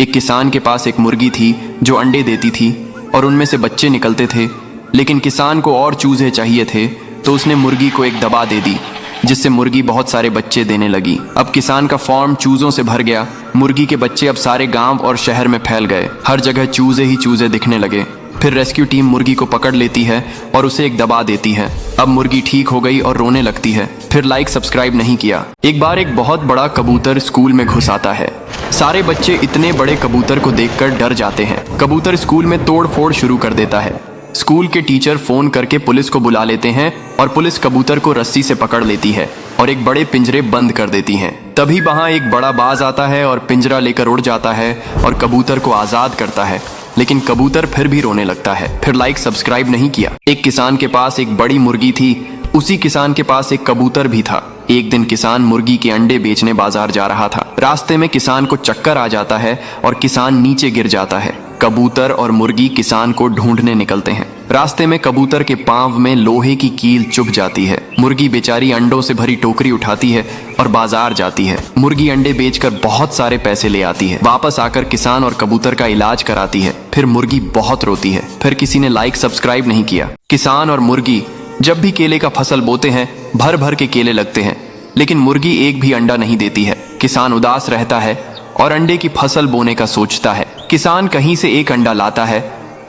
एक किसान के पास एक मुर्गी थी जो अंडे देती थी और उनमें से बच्चे निकलते थे, लेकिन किसान को और चूजे चाहिए थे तो उसने मुर्गी को एक दवा दे दी, जिससे मुर्गी बहुत सारे बच्चे देने लगी। अब किसान का फार्म चूजों से भर गया। मुर्गी के बच्चे अब सारे गांव और शहर में फैल गए। हर जगह चूजे ही चूजे दिखने लगे। फिर रेस्क्यू टीम मुर्गी को पकड़ लेती है और उसे एक दवा देती है। अब मुर्गी ठीक हो गई और रोने लगती है। फिर लाइक सब्सक्राइब नहीं किया। एक बार एक बहुत बड़ा कबूतर स्कूल में घुस आता है। सारे बच्चे इतने बड़े कबूतर को देखकर डर जाते हैं। कबूतर स्कूल में तोड़ फोड़ शुरू कर देता है। स्कूल के टीचर फोन करके पुलिस को बुला लेते हैं और पुलिस कबूतर को रस्सी से पकड़ लेती है और एक बड़े पिंजरे बंद कर देती है। तभी वहां एक बड़ा बाज आता है और पिंजरा लेकर उड़ जाता है और कबूतर को आजाद करता है, लेकिन कबूतर फिर भी रोने लगता है। फिर लाइक सब्सक्राइब नहीं किया। एक किसान के पास एक बड़ी मुर्गी थी। उसी किसान के पास एक कबूतर भी था। एक दिन किसान मुर्गी के अंडे बेचने बाजार जा रहा था। रास्ते में किसान को चक्कर आ जाता है और किसान नीचे गिर जाता है। कबूतर और मुर्गी किसान को ढूंढने निकलते हैं। रास्ते में कबूतर के पांव में लोहे की कील चुभ जाती है। मुर्गी बेचारी अंडों से भरी टोकरी उठाती है और बाजार जाती है। मुर्गी अंडे बेचकर बहुत सारे पैसे ले आती है। वापस आकर किसान और कबूतर का इलाज कराती है। फिर मुर्गी बहुत रोती है। फिर किसी ने लाइक सब्सक्राइब नहीं किया। किसान और मुर्गी जब भी केले का फसल बोते हैं, भर भर के केले लगते हैं, लेकिन मुर्गी एक भी अंडा नहीं देती है। किसान उदास रहता है और अंडे की फसल बोने का सोचता है। किसान कहीं से एक अंडा लाता है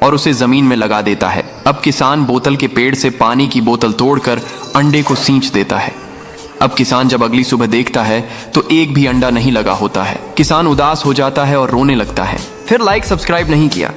और उसे जमीन में लगा देता है। अब किसान बोतल के पेड़ से पानी की बोतल तोड़कर अंडे को सींच देता है। अब किसान जब अगली सुबह देखता है तो एक भी अंडा नहीं लगा होता है। किसान उदास हो जाता है और रोने लगता है। फिर लाइक सब्सक्राइब नहीं किया।